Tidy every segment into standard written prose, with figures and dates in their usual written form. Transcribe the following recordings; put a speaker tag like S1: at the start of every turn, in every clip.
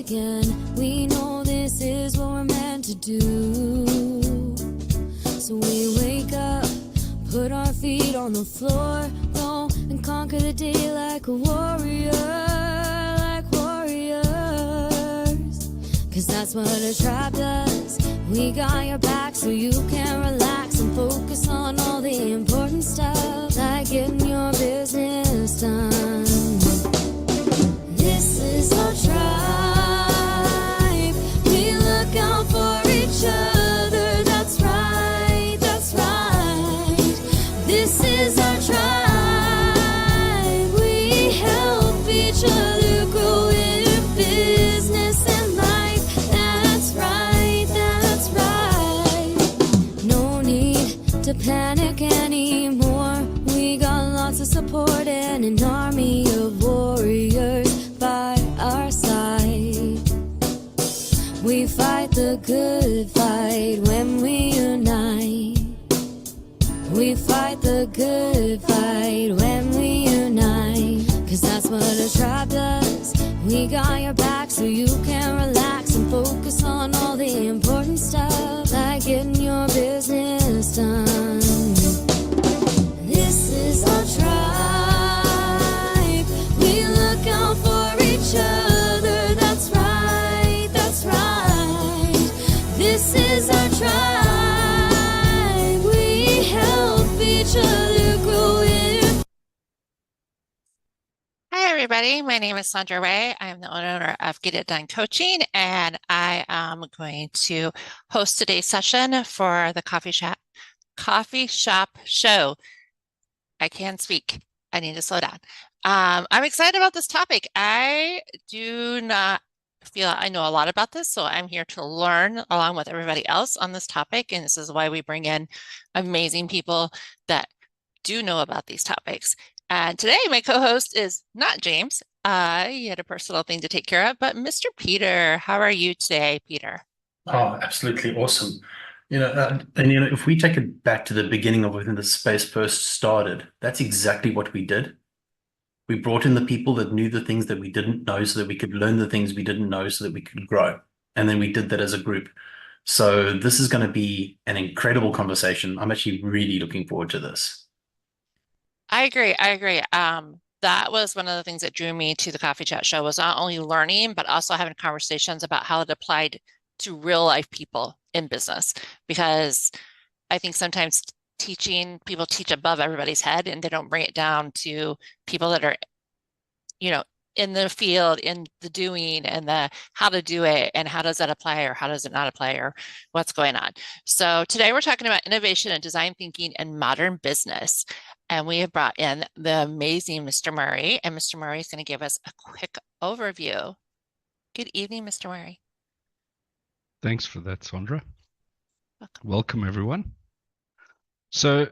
S1: again. We know this is what we're meant to do. So we wake up, put our feet on the floor, go and conquer the day like a warrior, like warriors. Cause that's what a tribe does. We got your back so you can relax and focus on all the important stuff, like getting your business done. This is our tribe. We look out for each other. That's right, that's right. This is our tribe. We help each other grow in business and life. That's right, that's right. No need to panic anymore. We got lots of support and an army of warriors by our side. We fight the good fight when we unite. We fight the good fight when we unite. Cause that's what a tribe does. We got your back so you can relax and focus on all the important stuff, like getting your business done. This is our tribe. We look out for each other. That's right, that's right. This is our tribe. We help each other grow in.
S2: Hi, everybody. My name is Sondra Ray. I am the owner of Get It Done Coaching, and I am going to host today's session for the Coffee Shop Show. I can't speak. I need to slow down. I'm excited about this topic. I do not feel I know a lot about this, so I'm here to learn along with everybody else on this topic, and this is why we bring in amazing people that do know about these topics. And today, my co-host is not James. He had a personal thing to take care of, but Mr. Pieter. How are you today, Pieter?
S3: Oh, absolutely awesome. If we take it back to the beginning of when the space first started, that's exactly what we did. We brought in the people that knew the things that we didn't know so that we could learn the things we didn't know so that we could grow. And then we did that as a group. So this is going to be an incredible conversation. I'm actually really looking forward to this.
S2: I agree. That was one of the things that drew me to the Coffee Chat Show, was not only learning, but also having conversations about how it applied to real life people in business. Because I think sometimes people teach above everybody's head and they don't bring it down to people that are, in the field, in the doing and the how to do it and how does that apply or how does it not apply or what's going on. So today we're talking about innovation and design thinking and modern business. And we have brought in the amazing Mr. Murray, and Mr. Murray is going to give us a quick overview. Good evening, Mr. Murray.
S4: Thanks for that, Sondra. Welcome, everyone. So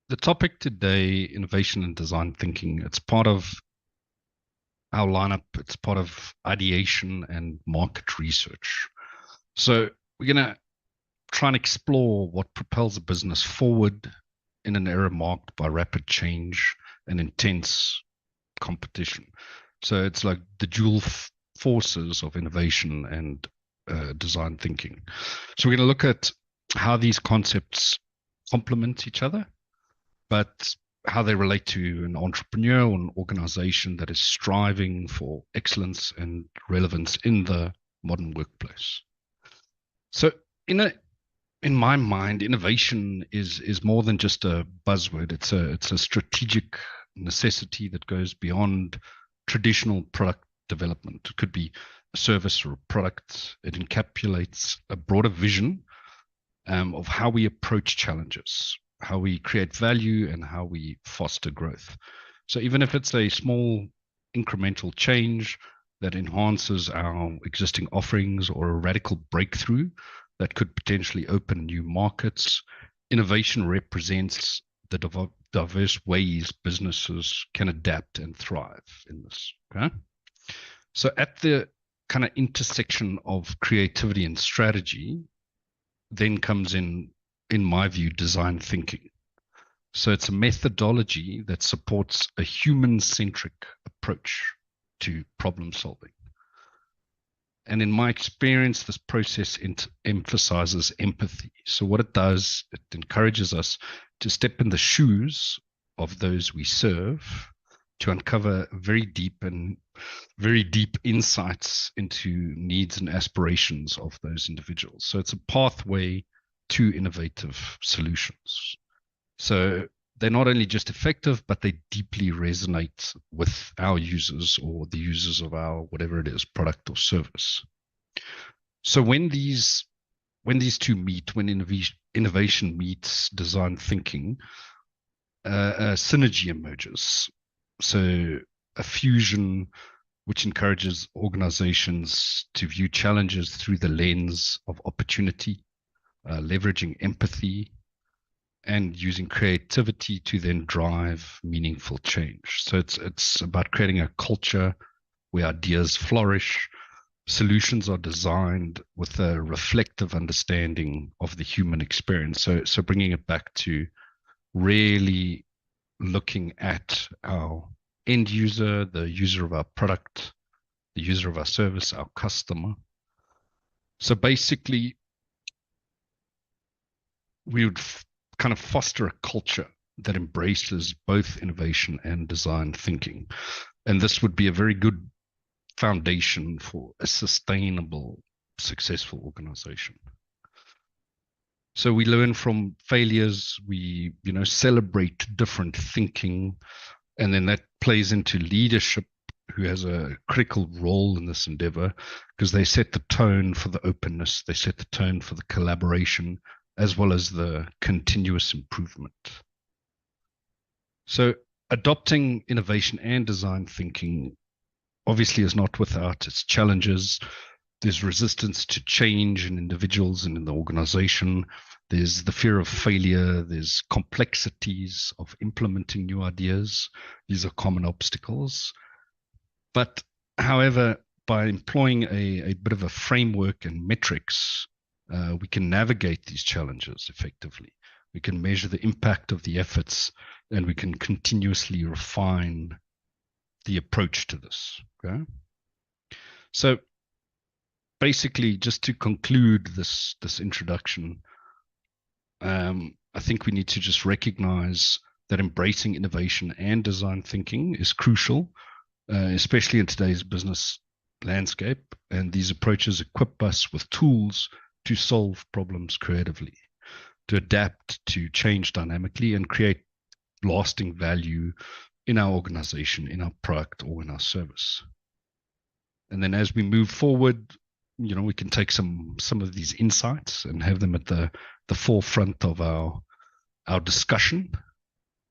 S4: the topic today, innovation and design thinking, it's part of our lineup. It's part of ideation and market research. So we're going to try and explore what propels a business forward in an era marked by rapid change and intense competition. So it's like the dual forces of innovation and design thinking. So we're going to look at how these concepts complement each other, but how they relate to an entrepreneur or an organization that is striving for excellence and relevance in the modern workplace. So in my mind, innovation is more than just a buzzword. It's a strategic necessity that goes beyond traditional product development. It could be a service or a product. It encapsulates a broader vision of how we approach challenges, how we create value, and how we foster growth. So even if it's a small incremental change that enhances our existing offerings or a radical breakthrough that could potentially open new markets, innovation represents the diverse ways businesses can adapt and thrive in this. Okay? So at the kind of intersection of creativity and strategy, then comes in my view, design thinking. So it's a methodology that supports a human-centric approach to problem solving. And in my experience, this process emphasizes empathy. So what it does, it encourages us to step in the shoes of those we serve, to uncover very deep insights into needs and aspirations of those individuals. So it's a pathway to innovative solutions. So they're not only just effective, but they deeply resonate with our users or the users of our, whatever it is, product or service. So when these two meet, when innovation meets design thinking, a synergy emerges. So a fusion which encourages organizations to view challenges through the lens of opportunity, leveraging empathy, and using creativity to then drive meaningful change. So it's about creating a culture where ideas flourish, solutions are designed with a reflective understanding of the human experience. So bringing it back to really looking at our end user, the user of our product, the user of our service, our customer. So basically, we would kind of foster a culture that embraces both innovation and design thinking. And this would be a very good foundation for a sustainable, successful organization. So we learn from failures, we celebrate different thinking, and then that plays into leadership, who has a critical role in this endeavor, because they set the tone for the openness, they set the tone for the collaboration, as well as the continuous improvement. So adopting innovation and design thinking obviously is not without its challenges. There's resistance to change in individuals and in the organization. There's the fear of failure. There's complexities of implementing new ideas. These are common obstacles. But however, by employing a bit of a framework and metrics, we can navigate these challenges effectively. We can measure the impact of the efforts, and we can continuously refine the approach to this. Okay? So basically, just to conclude this introduction, I think we need to just recognize that embracing innovation and design thinking is crucial, especially in today's business landscape. And these approaches equip us with tools to solve problems creatively, to adapt to change dynamically, and create lasting value in our organization, in our product, or in our service. And then as we move forward, we can take some of these insights and have them at the forefront of our discussion,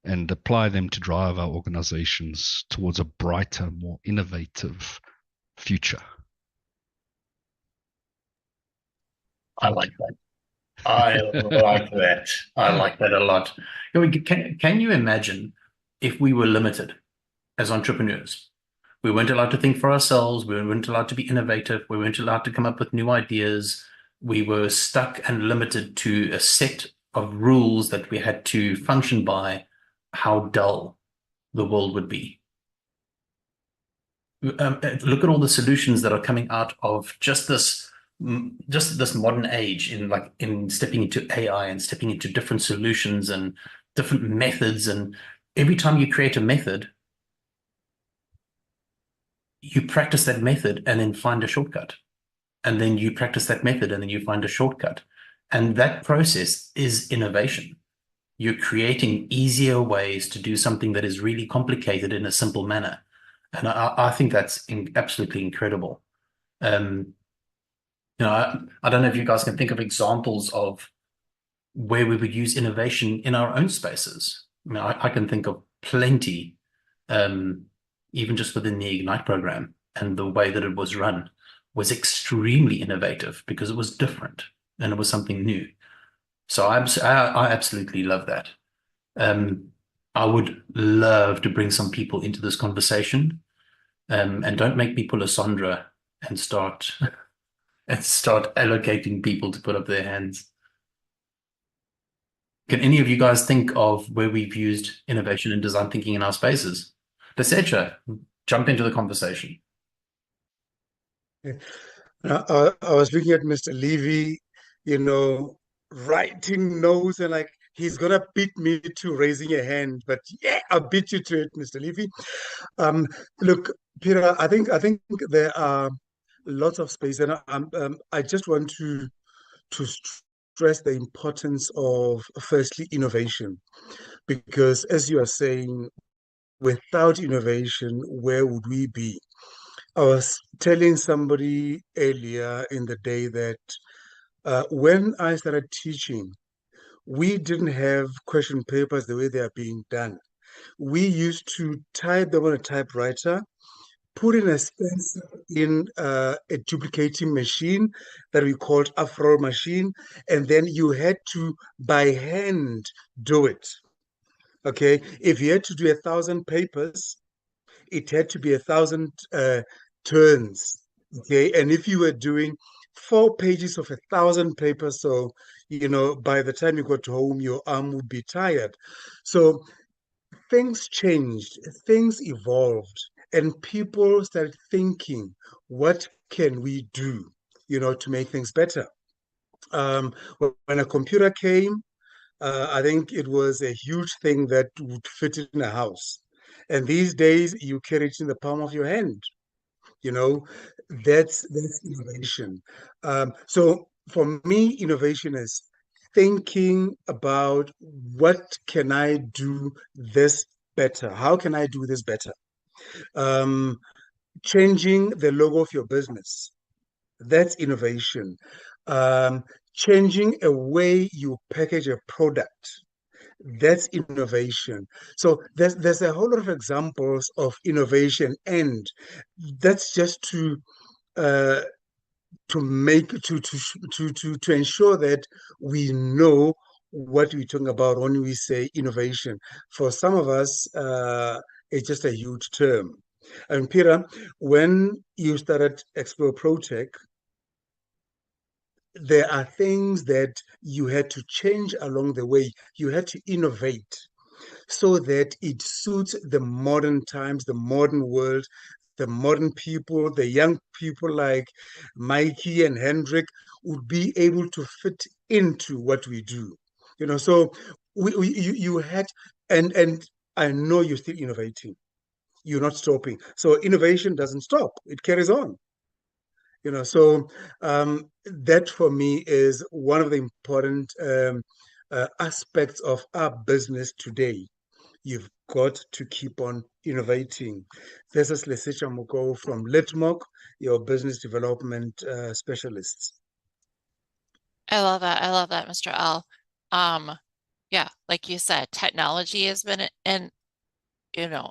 S4: and apply them to drive our organizations towards a brighter, more innovative future.
S3: I like that. I like that. I like that a lot. Can you imagine if we were limited as entrepreneurs? We weren't allowed to think for ourselves. We weren't allowed to be innovative. We weren't allowed to come up with new ideas. We were stuck and limited to a set of rules that we had to function by. How dull the world would be. Look at all the solutions that are coming out of just this modern age, in stepping into AI and stepping into different solutions and different methods. And every time you create a method, you practice that method and then find a shortcut. And then you practice that method and then you find a shortcut. And that process is innovation. You're creating easier ways to do something that is really complicated in a simple manner. And I think that's absolutely incredible. I don't know if you guys can think of examples of where we would use innovation in our own spaces. I mean, I can think of plenty, even just within the Ignite program, and the way that it was run was extremely innovative because it was different and it was something new. So I absolutely love that. I would love to bring some people into this conversation, and don't make me pull a Sondra and start allocating people to put up their hands. Can any of you guys think of where we've used innovation and design thinking in our spaces? Lesetja, jump into the conversation.
S5: I was looking at Mr. Levy, writing notes and like he's gonna beat me to raising a hand, but yeah, I'll beat you to it, Mr. Levy. Um, Look, Peter, I think there are lots of space, and I just want to stress the importance of firstly innovation, because as you are saying, without innovation, where would we be? I was telling somebody earlier in the day that when I started teaching, we didn't have question papers the way they are being done. We used to type them on a typewriter, put in a stencil in a duplicating machine that we called Afro machine, and then you had to by hand do it. Okay, if you had to do 1,000 papers, it had to be 1,000 turns. Okay, and if you were doing 4 pages of 1,000 papers, so by the time you got home, your arm would be tired. So things changed, things evolved, and people started thinking, what can we do, to make things better? When a computer came, I think it was a huge thing that would fit in a house. And these days, you carry it in the palm of your hand. You know, that's innovation. So for me, innovation is thinking about what can I do this better? How can I do this better? Um, Changing the logo of your business. That's innovation. Um, Changing a way you package a product. That's innovation. So there's a whole lot of examples of innovation, and that's just uh, to ensure that we know what we're talking about when we say innovation. For some of us, it's just a huge term. And Peter, when you started Explore ProTech, there are things that you had to change along the way. You had to innovate so that it suits the modern times, the modern world, the modern people, the young people like Mikey and Hendrik would be able to fit into what we do. So you had, and I know you're still innovating. You're not stopping. So innovation doesn't stop. It carries on. So that for me is one of the important aspects of our business today. You've got to keep on innovating. This is Lesetja Mokou from Litmok, your business development specialist.
S2: I love that. I love that, Mr. L. Yeah, like you said, technology has been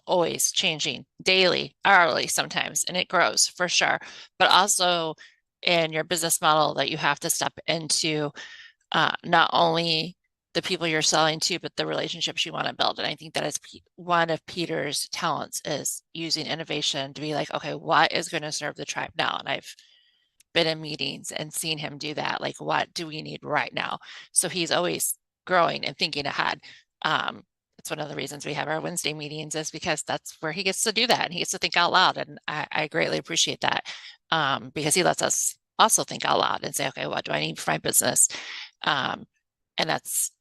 S2: always changing daily, hourly sometimes, and it grows for sure. But also in your business model that you have to step into not only the people you're selling to, but the relationships you want to build. And I think that is one of Peter's talents is using innovation to be like, okay, what is going to serve the tribe now? And I've been in meetings and seen him do that. Like, what do we need right now? So he's always growing and thinking ahead. It's one of the reasons we have our Wednesday meetings is because that's where he gets to do that and he gets to think out loud. And I greatly appreciate that because he lets us also think out loud and say, okay, what do I need for my business? And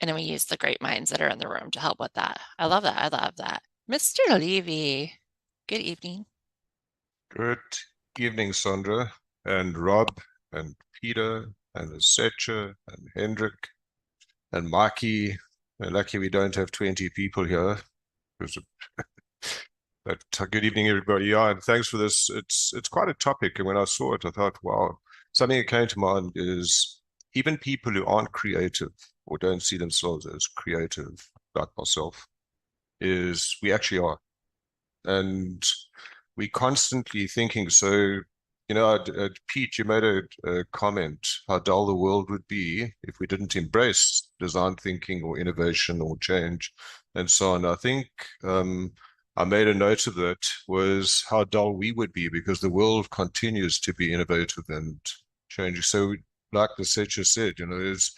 S2: then we use the great minds that are in the room to help with that. I love that. I love that. Mr. Levy, good evening.
S6: Good evening, Sondra and Rob and Peter and Lesetja and Hendrik and Mikey. We're lucky we don't have 20 people here. But good evening, everybody. Yeah, and thanks for this. It's quite a topic. And when I saw it, I thought, wow, something that came to mind is even people who aren't creative or don't see themselves as creative, like myself, is we actually are. And we constantly thinking, so, Pete, you made a comment how dull the world would be if we didn't embrace design thinking or innovation or change and so on. I think I made a note of that was how dull we would be because the world continues to be innovative and changing. So like the Lesetja said, there's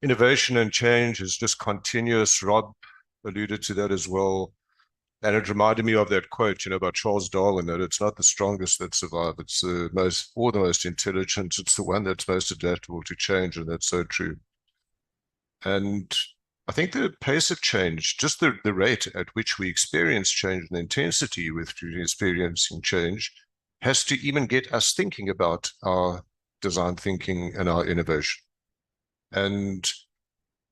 S6: innovation and change is just continuous. Rob alluded to that as well. And it reminded me of that quote, about Charles Darwin, that it's not the strongest that survive, it's the most intelligent, it's the one that's most adaptable to change, and that's so true. And I think the pace of change, just the rate at which we experience change and the intensity with experiencing change, has to even get us thinking about our design thinking and our innovation. And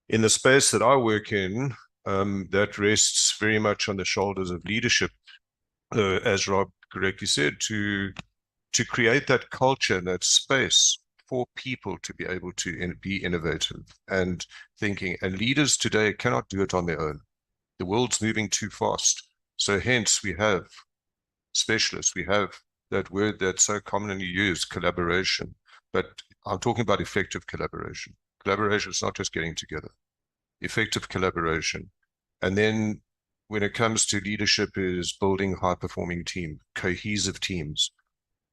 S6: in the space that I work in, that rests very much on the shoulders of leadership, as Rob correctly said, to create that culture and that space for people to be able to be innovative and thinking. And leaders today cannot do it on their own. The world's moving too fast. So hence we have specialists. We have that word that's so commonly used, collaboration. But I'm talking about effective collaboration. Collaboration is not just getting together. Effective collaboration. And then when it comes to leadership is building high-performing team, cohesive teams.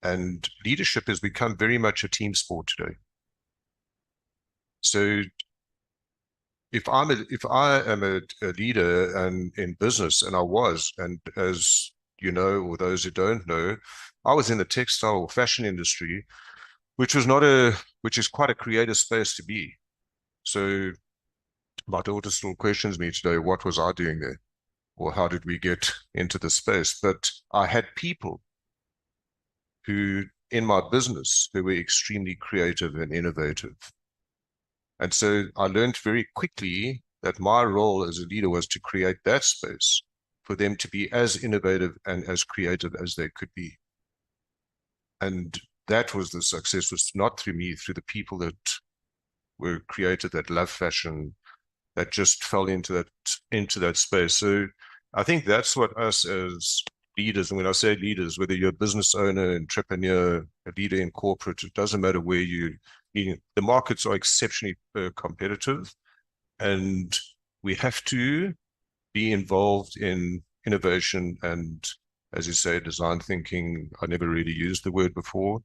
S6: And leadership has become very much a team sport today. So if I am a leader and in business, and I was, and as you know, or those who don't know, I was in the textile or fashion industry, which is quite a creative space to be. So my daughter still questions me today, what was I doing there? Or how did we get into the space? But I had people who, in my business, who were extremely creative and innovative. And so I learned very quickly that my role as a leader was to create that space for them to be as innovative and as creative as they could be. And that was the success, was not through me, through the people that were created, that love fashion, that just fell into that space. So I think that's what us as leaders, and when I say leaders, whether you're a business owner, entrepreneur, a leader in corporate, it doesn't matter where the markets are exceptionally competitive, and we have to be involved in innovation and, as you say, design thinking. I never really used the word before,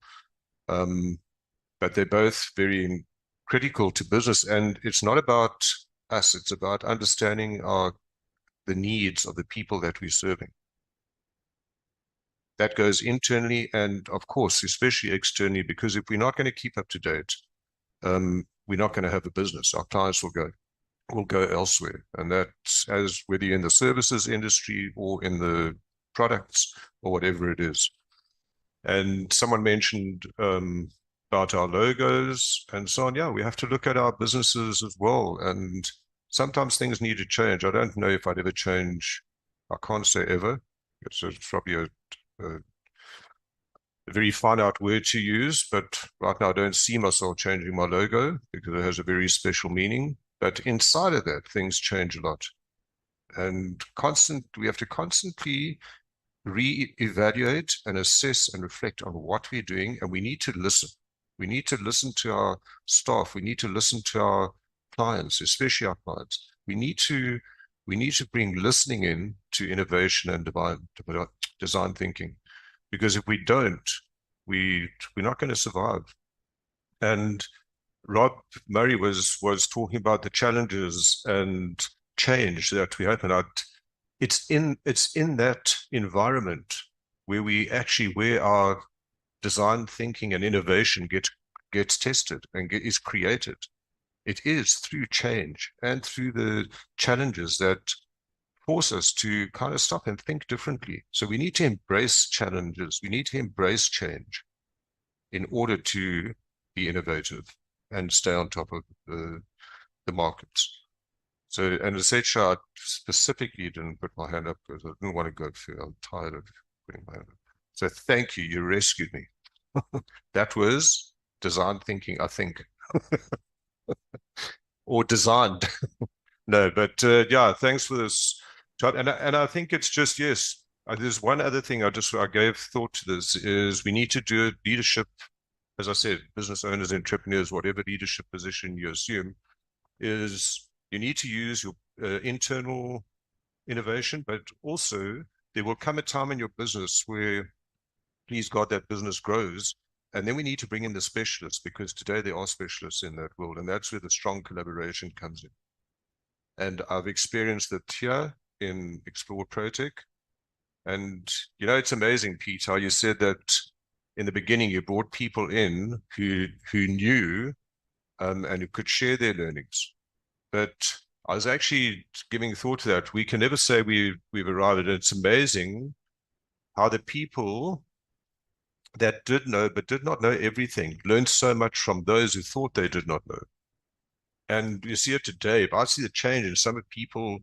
S6: but they're both very critical to business. And it's not about us, it's about understanding the needs of the people that we're serving. That goes internally and, of course, especially externally, because if we're not going to keep up to date, we're not going to have a business. Our clients will go elsewhere. And that's as whether you're in the services industry or in the products or whatever it is. And someone mentioned about our logos and so on. Yeah, we have to look at our businesses as well. And sometimes things need to change. I don't know if I'd ever change. I can't say ever. It's probably a very finite word to use, but right now I don't see myself changing my logo because it has a very special meaning. But inside of that, things change a lot. And we have to constantly re-evaluate and assess and reflect on what we're doing, and we need to listen. We need to listen to our staff. We need to listen to our clients, especially our clients. We need to bring listening in to innovation and design thinking, because if we don't, we're not going to survive. And Rob Murray was talking about the challenges and change that we have, and it's in that environment where our design thinking and innovation gets tested and is created. It is through change and through the challenges that force us to kind of stop and think differently. So we need to embrace challenges. We need to embrace change in order to be innovative and stay on top of the markets. So, and Lesetja, I specifically didn't put my hand up because I didn't want to go through. I'm tired of putting my hand up. So thank you. You rescued me. That was design thinking, I think. Or designed. No, but yeah, thanks for this. And I think it's just, yes, there's one other thing I gave thought to this is we need to do leadership, as I said, business owners, entrepreneurs, whatever leadership position you assume, is you need to use your internal innovation, but also there will come a time in your business where, please God, that business grows. And then we need to bring in the specialists, because today there are specialists in that world, and that's where the strong collaboration comes in. And I've experienced it here in Explore ProTech, And, it's amazing, Pete, how you said that in the beginning, you brought people in who knew and who could share their learnings. But I was actually giving thought to that. We can never say we've arrived at it. It's amazing how the people that did know but did not know everything learned so much from those who thought they did not know. And you see it today. But I see the change in some of the people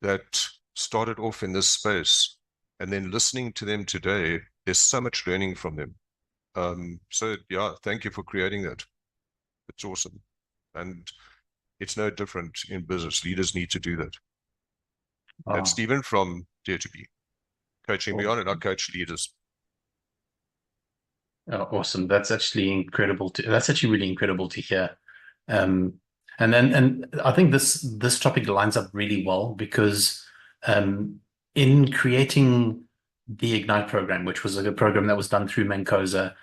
S6: that started off in this space, and then listening to them today, there's so much learning from them. So yeah, thank you for creating that. It's awesome. And it's no different in business. Leaders need to do that.
S3: Wow.
S6: And Stephen from Dare to Be, coaching me on it. I coach leaders.
S3: Oh, awesome. That's actually incredible that's actually really incredible to hear. And I think this topic lines up really well because in creating the Ignite program, which was a program that was done through Mancosa,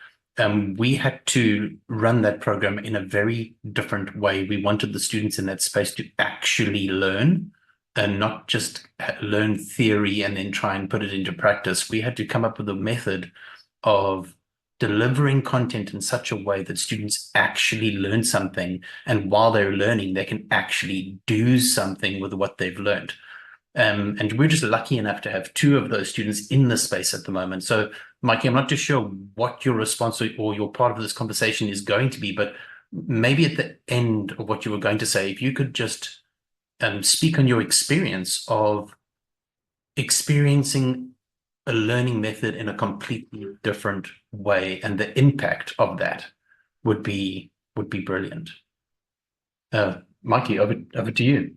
S3: we had to run that program in a very different way. We wanted the students in that space to actually learn and not just learn theory and then try and put it into practice. We had to come up with a method of delivering content in such a way that students actually learn something, and while they're learning, they can actually do something with what they've learned. And we're just lucky enough to have 2 of those students in the space at the moment. So, Mikey, I'm not too sure what your response or your part of this conversation is going to be, but maybe at the end of what you were going to say, if you could just speak on your experience of experiencing a learning method in a completely different way and the impact of that would be brilliant. Mikey, over to you.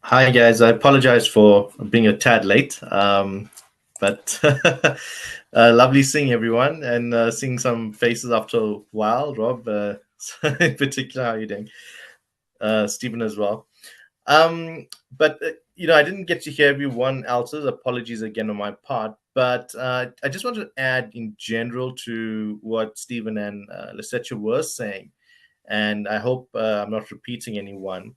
S7: Hi guys, I apologize for being a tad late, but lovely seeing everyone and seeing some faces after a while. Rob, in particular, how are you doing? Stephen as well. But I didn't get to hear everyone else's. Apologies again on my part. But I just want to add in general to what Stephen and Lesetja were saying, and I hope I'm not repeating anyone.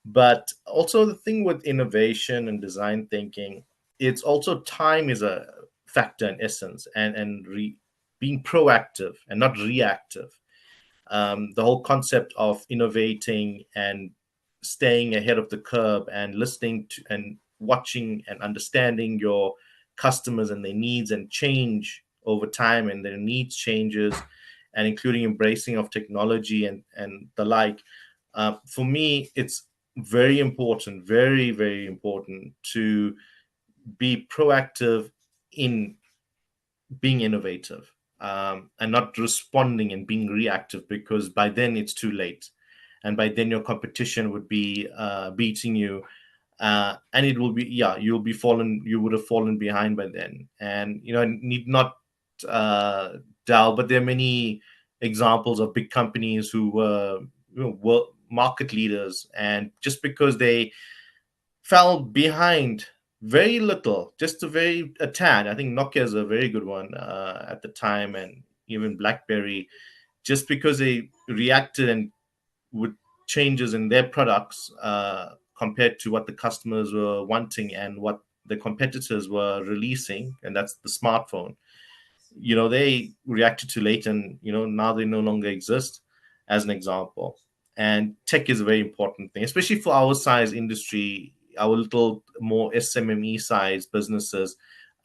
S7: But also the thing with innovation and design thinking, it's also time is a factor in essence, and being proactive and not reactive. The whole concept of innovating and staying ahead of the curve and listening to and watching and understanding your customers and their needs and change over time and their needs changes, and including embracing of technology and the like. For me, it's very important, very, very important to be proactive in being innovative and not responding and being reactive, because by then it's too late. And by then your competition would be beating you. And it will be, you would have fallen behind by then. And, need not delve, but there are many examples of big companies who were market leaders, and just because they fell behind very little, just a tad. I think Nokia is a very good one at the time, and even BlackBerry, just because they reacted and with changes in their products compared to what the customers were wanting and what the competitors were releasing, and that's the smartphone. They reacted too late, and now they no longer exist, as an example. And tech is a very important thing, especially for our size industry, our little more SMME size businesses.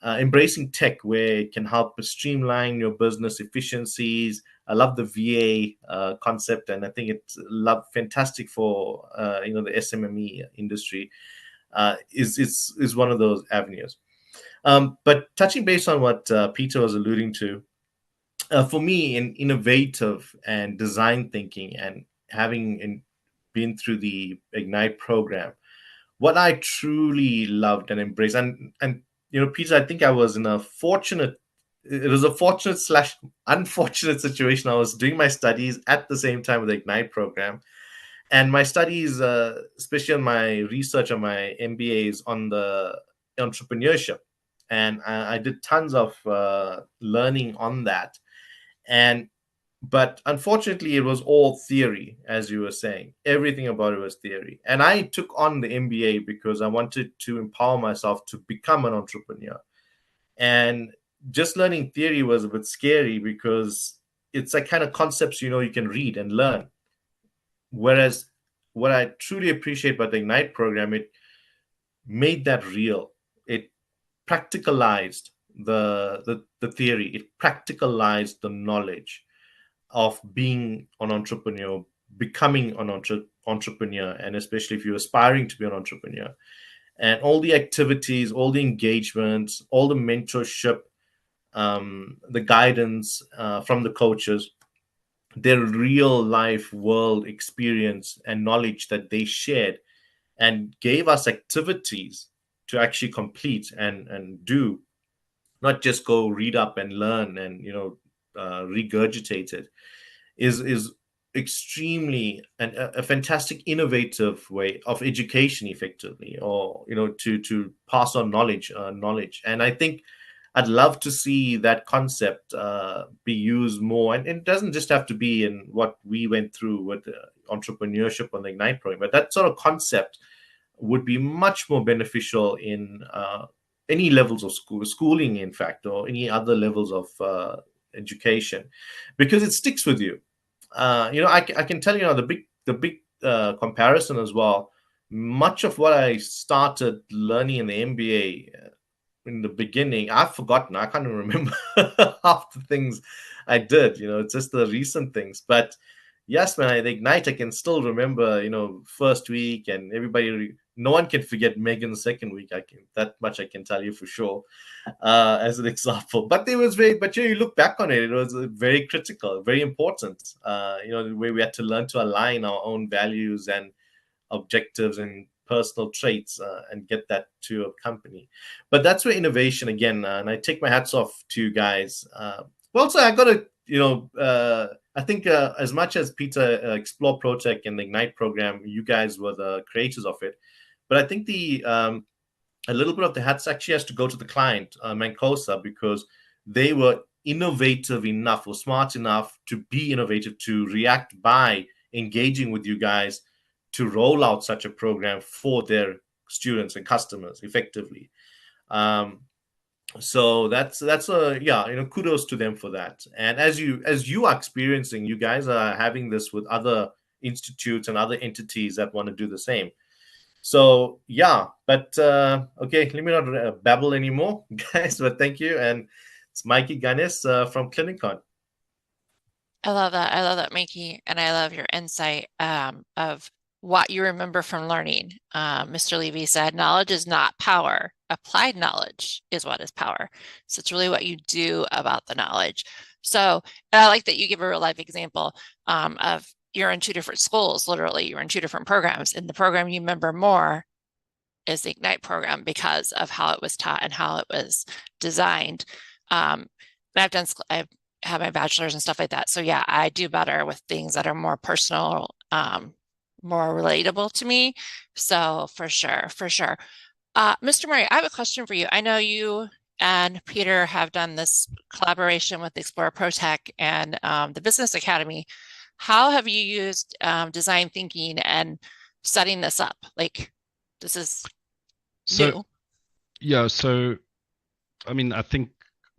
S7: Embracing tech where it can help streamline your business efficiencies. I love the VA concept, and I think it's fantastic for the SMME industry. Is one of those avenues. But touching base on what Pieter was alluding to, for me, in innovative and design thinking, and having been through the Ignite program, what I truly loved and embraced, and Pieter, I think it was a fortunate / unfortunate situation. I was doing my studies at the same time with the Ignite program, and my studies, especially on my research on my MBA, is on the entrepreneurship, and I did tons of learning on that. And But unfortunately, it was all theory, as you were saying. Everything about it was theory. And I took on the MBA because I wanted to empower myself to become an entrepreneur. And just learning theory was a bit scary because it's like kind of concepts, you can read and learn. Whereas what I truly appreciate about the Ignite program, it made that real. It practicalized the theory. It practicalized the knowledge of being an entrepreneur, becoming an entrepreneur, and especially if you're aspiring to be an entrepreneur. And all the activities, all the engagements, all the mentorship, the guidance from the coaches, their real life world experience and knowledge that they shared and gave us activities to actually complete and do, not just go read up and learn and regurgitate it, is extremely a fantastic innovative way of education effectively, or to pass on knowledge. And I think I'd love to see that concept be used more, and it doesn't just have to be in what we went through with entrepreneurship on the Ignite program, but that sort of concept would be much more beneficial in any levels of schooling, in fact, or any other levels of education, because it sticks with you. I can tell you, the big comparison as well. Much of what I started learning in the MBA in the beginning, I've forgotten. I can't even remember half the things I did. It's just the recent things. But yes, man, at Ignite, I can still remember, first week, and everybody. No one can forget Megan's second week. That much I can tell you for sure, as an example. But it was but you look back on it, it was very critical, very important. Where we had to learn to align our own values and objectives and personal traits and get that to a company. But that's where innovation again, and I take my hats off to you guys. Also, I got to, I think as much as Pieter, Explore ProTech and the Ignite program, you guys were the creators of it. But I think a little bit of the hats actually has to go to the client, Mancosa, because they were innovative enough or smart enough to be innovative, to react by engaging with you guys to roll out such a program for their students and customers effectively. So that's kudos to them for that. And as you are experiencing, you guys are having this with other institutes and other entities that want to do the same. So yeah, but okay, let me not babble anymore, guys. But thank you, and it's Mikey Guness from Clinicon.
S2: I love that, Mikey, and I love your insight of what you remember from learning. Mr. Levy said, "Knowledge is not power. Applied knowledge is what is power." So it's really what you do about the knowledge. So, and I like that you give a real life example of you're in two different schools, literally, you're in two different programs. And the program you remember more is the Ignite program because of how it was taught and how it was designed. I've had my bachelor's and stuff like that. So yeah, I do better with things that are more personal, more relatable to me. So for sure. Mr. Murray, I have a question for you. I know you and Pieter have done this collaboration with Explore ProTech and the Business Academy. How have you used design thinking and setting this up? Like, this is new.
S4: Yeah, so I mean, I think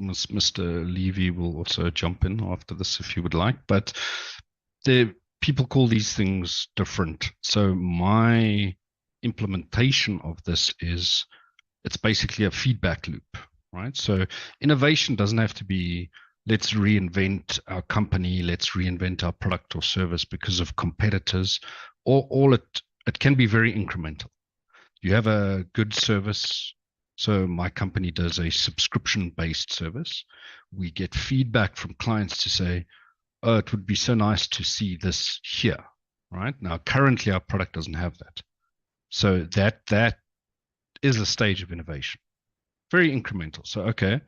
S4: Mr. Levy will also jump in after this if you would like, but people call these things different. So my implementation of this it's basically a feedback loop, right? So innovation doesn't have to be, let's reinvent our company, let's reinvent our product or service because of competitors. It can be very incremental. You have a good service. So my company does a subscription-based service. We get feedback from clients to say, oh, it would be so nice to see this here, right? Now, currently our product doesn't have that. So that is a stage of innovation, very incremental. So, okay,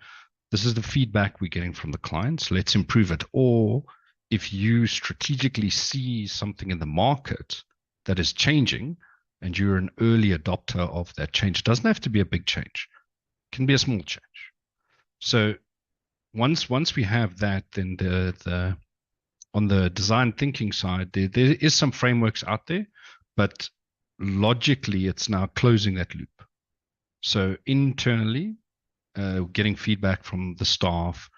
S4: this is the feedback we're getting from the clients. Let's improve it. Or if you strategically see something in the market that is changing and you're an early adopter of that change, it doesn't have to be a big change. It can be a small change. So once we have that, then the on the design thinking side, there is some frameworks out there, but logically, it's now closing that loop. So internally, getting feedback from the staff,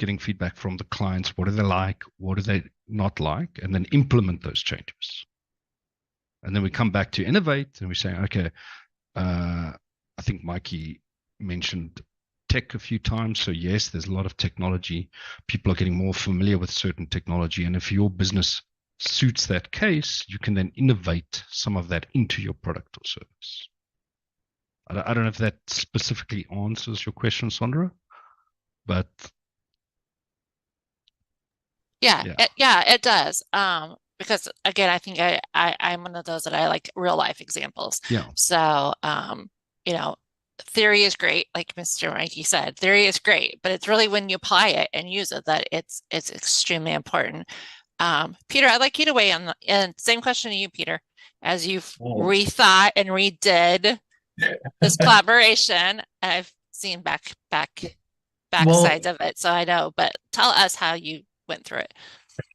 S4: getting feedback from the clients, what do they like, what do they not like, and then implement those changes. And then we come back to innovate, and we say, okay, I think Mikey mentioned tech a few times. So yes, there's a lot of technology. People are getting more familiar with certain technology. And if your business suits that case, you can then innovate some of that into your product or service. I don't know if that specifically answers your question, Sondra, but
S2: it does. Because again, I think I'm one of those that I like real life examples.
S4: Yeah.
S2: So, theory is great, like Mr. Mikey said, theory is great, but it's really when you apply it and use it that it's extremely important. Peter, I'd like you to weigh in, and same question to you, Peter, as you've rethought and redid this collaboration. I've seen back sides of it, so I know, but tell us how you went through it.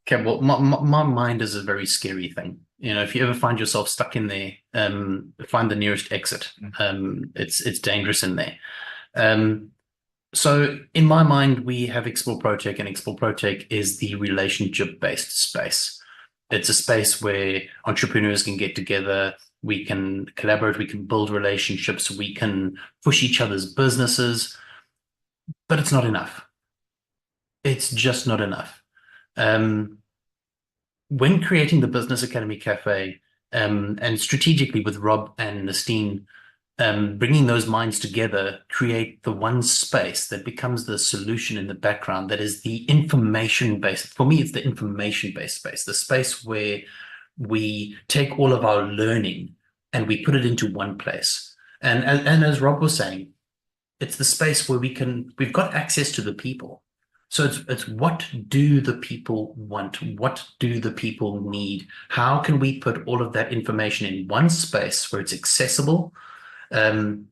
S3: Okay, well, my mind is a very scary thing. If you ever find yourself stuck in there, find the nearest exit. It's dangerous in there. So in my mind, we have Explore ProTech, and Explore ProTech is the relationship-based space. It's a space where entrepreneurs can get together, we can collaborate, we can build relationships, we can push each other's businesses, but it's not enough. It's just not enough. When creating the Business Academy Cafe, and strategically with Rob and Nastine, bringing those minds together, create the one space that becomes the solution in the background, that is the information-based. For me, it's the information-based space, the space where we take all of our learning and we put it into one place. And as Rob was saying, it's the space where we've got access to the people. So it's what do the people want? What do the people need? How can we put all of that information in one space where it's accessible, and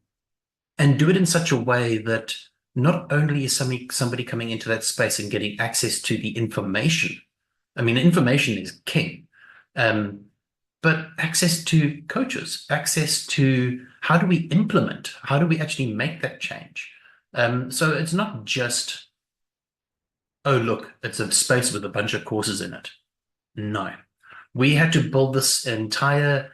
S3: do it in such a way that not only is somebody coming into that space and getting access to the information. I mean, information is king, but access to coaches, access to how do we implement? How do we actually make that change? So it's not just, oh, look, it's a space with a bunch of courses in it. No, we had to build this entire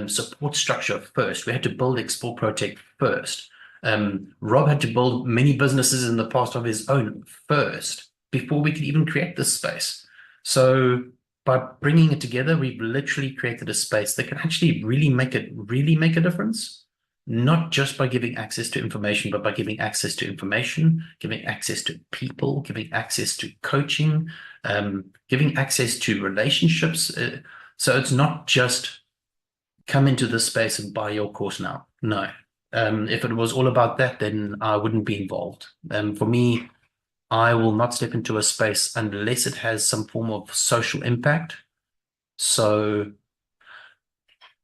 S3: support structure first. We had to build Explore ProTech first. Rob had to build many businesses in the past of his own first before we could even create this space. So by bringing it together, we've literally created a space that can actually really make a difference. Not just by giving access to information, but by giving access to information, giving access to people, giving access to coaching, giving access to relationships. So it's not just come into this space and buy your course now. No. If it was all about that, then I wouldn't be involved. For me, I will not step into a space unless it has some form of social impact. So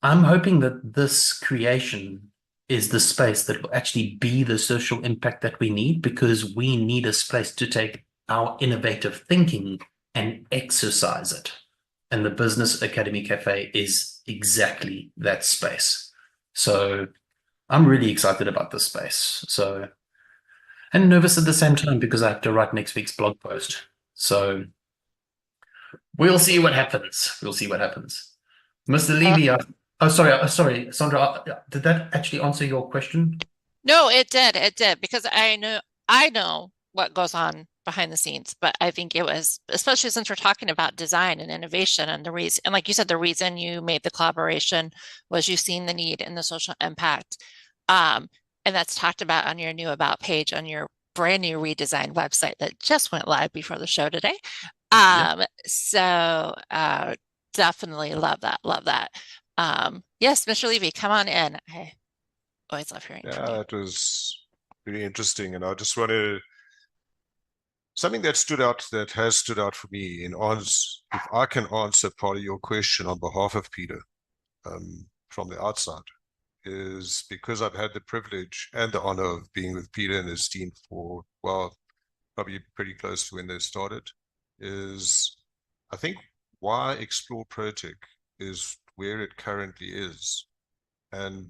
S3: I'm hoping that this creation is the space that will actually be the social impact that we need, because we need a space to take our innovative thinking and exercise it. And the Business Academy Cafe is exactly that space. So I'm really excited about this space. So, and nervous at the same time because I have to write next week's blog post. So we'll see what happens. We'll see what happens. Mr. Levy, sorry, Sondra, did that actually answer your question?
S2: No, it did, because I know what goes on behind the scenes, but I think it was, especially since we're talking about design and innovation, and the reason, and like you said, the reason you made the collaboration was you've seen the need and the social impact. And that's talked about on your new About page on your brand new redesigned website that just went live before the show today. So definitely love that. Yes, Mr. Levy, come on in. I always love hearing from you.
S6: It was really interesting, and I just want to, something that has stood out for me if I can answer part of your question on behalf of Peter from the outside, is because I've had the privilege and the honor of being with Peter and his team for, well, probably pretty close to when they started. is I think why Explore ProTech is where it currently is. And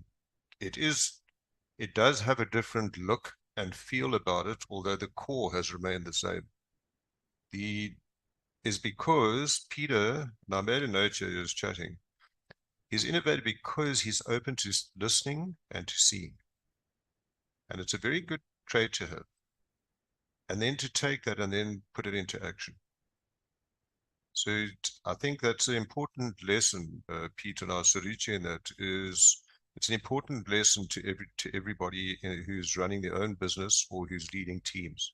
S6: it does have a different look and feel about it, although the core has remained the same. Is because Pieter, and I made a note here, he was chatting, he's innovative because he's open to listening and to seeing. And it's a very good trait to have. And then to take that and then put it into action. So I think that's an important lesson, Pete and I, Sarichi, in that is, it's an important lesson to everybody who's running their own business or who's leading teams.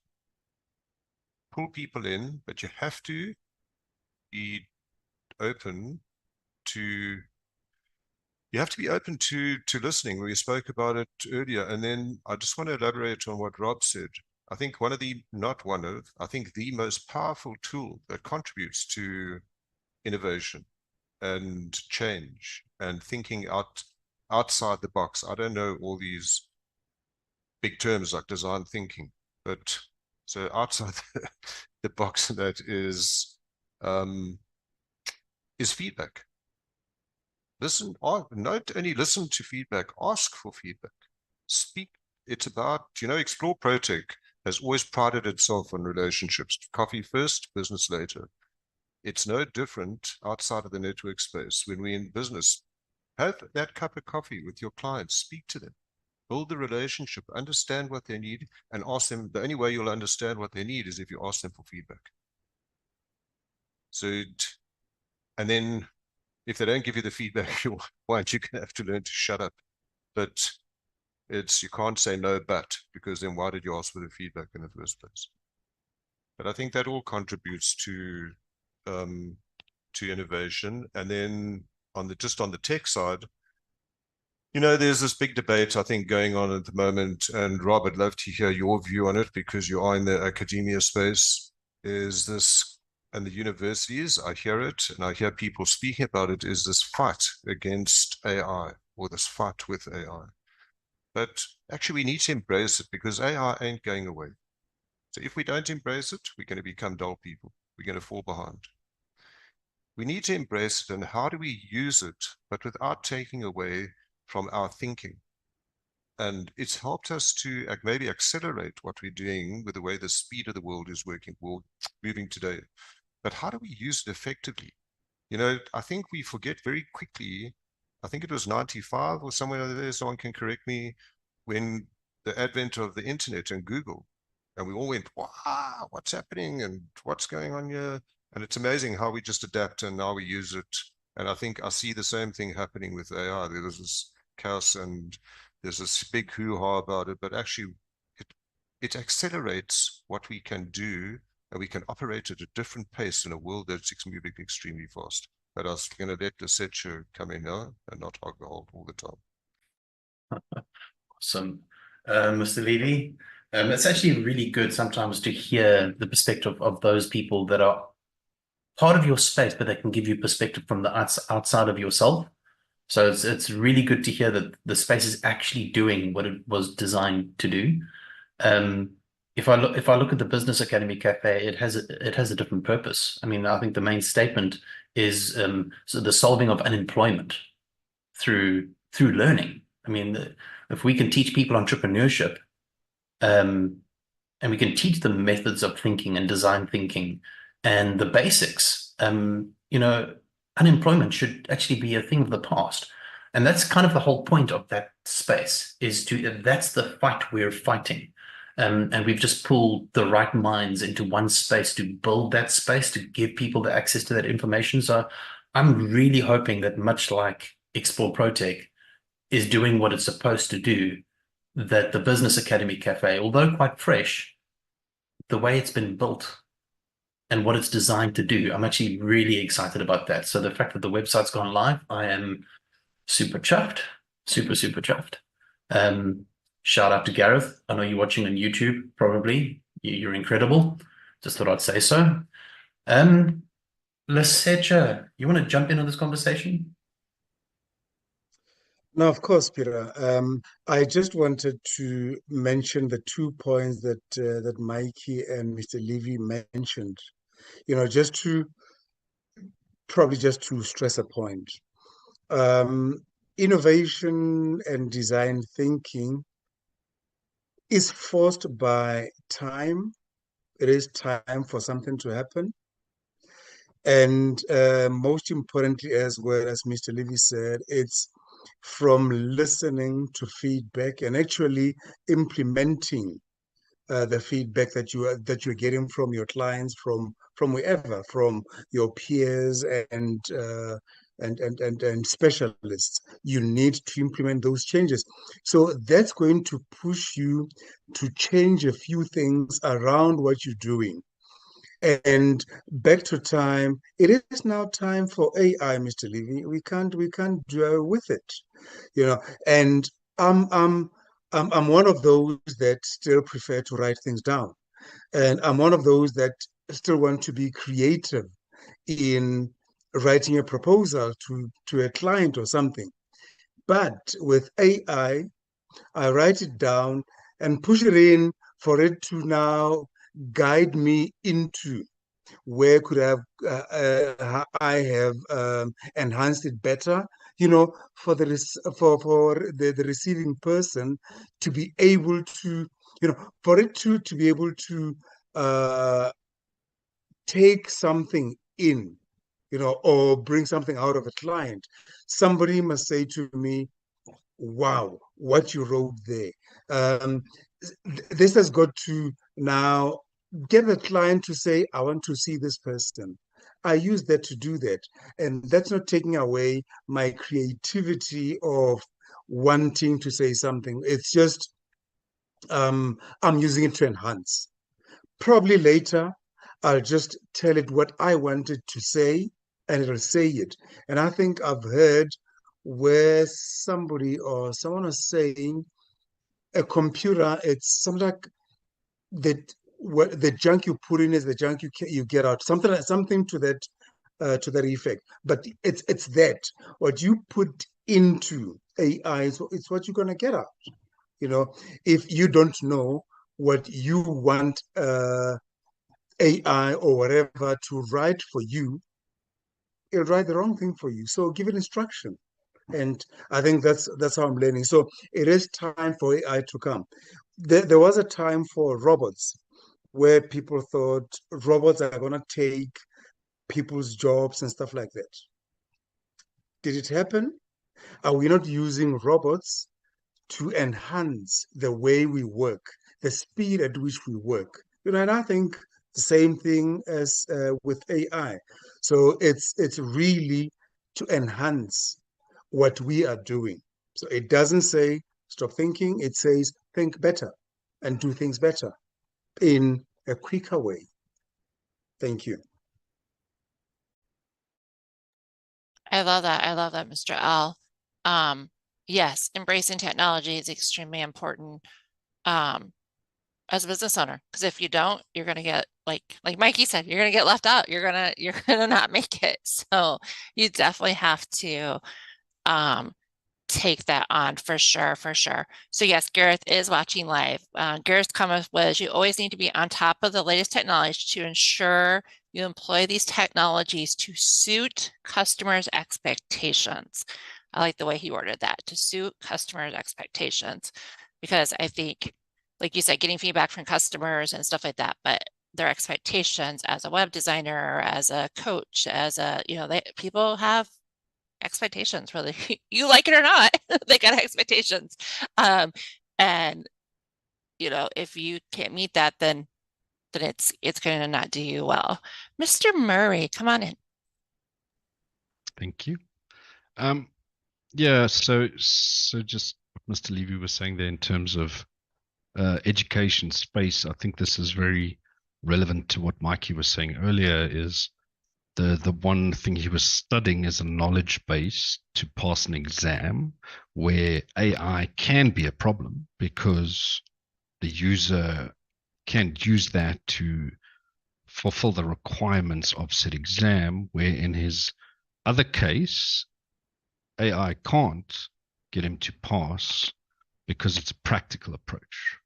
S6: Pull people in, but you have to be open to, you have to be open to listening. We spoke about it earlier. And then I just want to elaborate on what Rob said. I think I think the most powerful tool that contributes to innovation and change and thinking outside the box. I don't know all these big terms like design thinking, but so outside the box, that is feedback. Listen, not only listen to feedback, ask for feedback. Speak. It's about, Explore ProTech has always prided itself on relationships. Coffee first, business later. It's no different outside of the network space. When we're in business, have that cup of coffee with your clients, speak to them, build the relationship, understand what they need, and ask them. The only way you'll understand what they need is if you ask them for feedback. So, and then if they don't give you the feedback you want, you're going to have to learn to shut up. But you can't say no, because then why did you ask for the feedback in the first place? But I think that all contributes to innovation. And then just on the tech side, there's this big debate, I think, going on at the moment. And Rob, I'd love to hear your view on it because you are in the academia space. Is this, and the universities, I hear it, and I hear people speaking about it, is this fight against AI or this fight with AI. But actually, we need to embrace it because AI ain't going away. So if we don't embrace it, we're going to become dull people. We're going to fall behind. We need to embrace it, and how do we use it, but without taking away from our thinking? And it's helped us to maybe accelerate what we're doing with the way the speed of the world is moving today. But how do we use it effectively? I think we forget very quickly. I think it was 95 or somewhere there, someone can correct me, when the advent of the internet and Google, and we all went, wow, what's happening and what's going on here? And it's amazing how we just adapt and now we use it. And I think I see the same thing happening with AI. There's this chaos and there's this big hoo-ha about it, but actually it accelerates what we can do, and we can operate at a different pace in a world that's moving extremely fast. But I was going to let Lesetja come in now and not hog the hole all the time.
S3: Awesome. Mr. Levy, it's actually really good sometimes to hear the perspective of those people that are part of your space, but they can give you perspective from the outside of yourself. So it's really good to hear that the space is actually doing what it was designed to do. If I look at the Business Academy Cafe, it has a different purpose. I mean, I think the main statement is so the solving of unemployment through learning. I mean, if we can teach people entrepreneurship, and we can teach them methods of thinking and design thinking and the basics, unemployment should actually be a thing of the past. And that's kind of the whole point of that space, that's the fight we're fighting. And we've just pulled the right minds into one space to build that space, to give people the access to that information. So I'm really hoping that, much like Explore ProTech is doing what it's supposed to do, that the Business Academy Cafe, although quite fresh, the way it's been built and what it's designed to do, I'm actually really excited about that. So the fact that the website's gone live, I am super chuffed, super chuffed. Shout out to Gareth. I know you're watching on YouTube, probably. You're incredible. Just thought I'd say so. Lesetja, you want to jump in on this conversation?
S5: No, of course, Pieter. I just wanted to mention the 2 points that Mikey and Mr. Levy mentioned. Just to probably just to stress a point. Innovation and design thinking is forced by time. It is time for something to happen. And most importantly, as well as Mr. Levy said, it's from listening to feedback and actually implementing the feedback that you're getting from your clients, from wherever, from your peers and specialists. You need to implement those changes. So that's going to push you to change a few things around what you're doing. And back to time, it is now time for AI, Mr. Levy. We can't do with it, And I'm one of those that still prefer to write things down, and I'm one of those that still want to be creative in writing a proposal to a client or something. But with AI, I write it down and push it in for it to now guide me into where could I have enhanced it better, for the receiving person to be able to, for it to be able to take something in, or bring something out of a client. Somebody must say to me, wow, what you wrote there. This has got to now get the client to say, I want to see this person. I use that to do that. And that's not taking away my creativity of wanting to say something. It's just, I'm using it to enhance. Probably later, I'll just tell it what I wanted to say, and it'll say it. And I think I've heard where somebody or someone was saying a computer, it's something like that. What the junk you put in is the junk you get out. Something to that effect. But it's that what you put into AI is it's what you're gonna get out. If you don't know what you want AI or whatever to write for you, it'll write the wrong thing for you. So give it instruction. And I think that's how I'm learning. So it is time for AI to come. There was a time for robots where people thought robots are going to take people's jobs and stuff like that. Did it happen? Are we not using robots to enhance the way we work, the speed at which we work? And I think the same thing as with AI. So it's really to enhance what we are doing. So it doesn't say stop thinking, it says think better and do things better in a quicker way. Thank you.
S2: I love that. I love that, Mr. L. Yes, embracing technology is extremely important as a business owner, because if you don't, you're gonna get like Mikey said, you're gonna get left out. You're gonna not make it. So you definitely have to take that on for sure, for sure. So yes, Gareth is watching live. Gareth's comment was, you always need to be on top of the latest technology to ensure you employ these technologies to suit customers' expectations. I like the way he worded that, to suit customers' expectations, because I think, like you said, getting feedback from customers and stuff like that, but their expectations as a web designer, as a coach, as a, people have expectations, whether you like it or not. They got expectations, and if you can't meet that, then it's going to not do you well. Mr. Murray, come on in.
S4: Thank you. Yeah, so just what Mr. Levy was saying there in terms of education space, I think this is very relevant to what Mikey was saying earlier. Is the one thing he was studying is a knowledge base to pass an exam, where AI can be a problem because the user can use that to fulfill the requirements of said exam, where in his other case, AI can't get him to pass because it's a practical approach.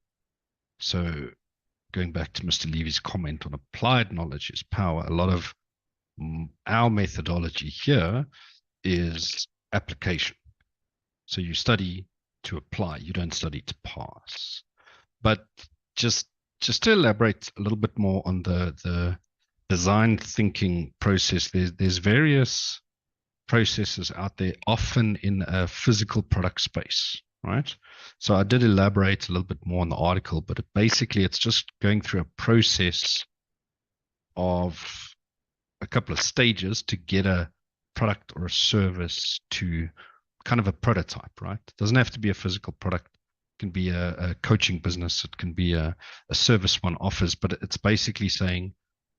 S4: So going back to Mr. Levy's comment on applied knowledge is power, a lot of our methodology here is application. So you study to apply, you don't study to pass. But just to elaborate a little bit more on the design thinking process, there's various processes out there, often in a physical product space, right? So I did elaborate a little bit more on the article, but basically it's just going through a process of a couple of stages to get a product or a service to kind of a prototype, right? It doesn't have to be a physical product. It can be a coaching business. It can be a service one offers, but it's basically saying,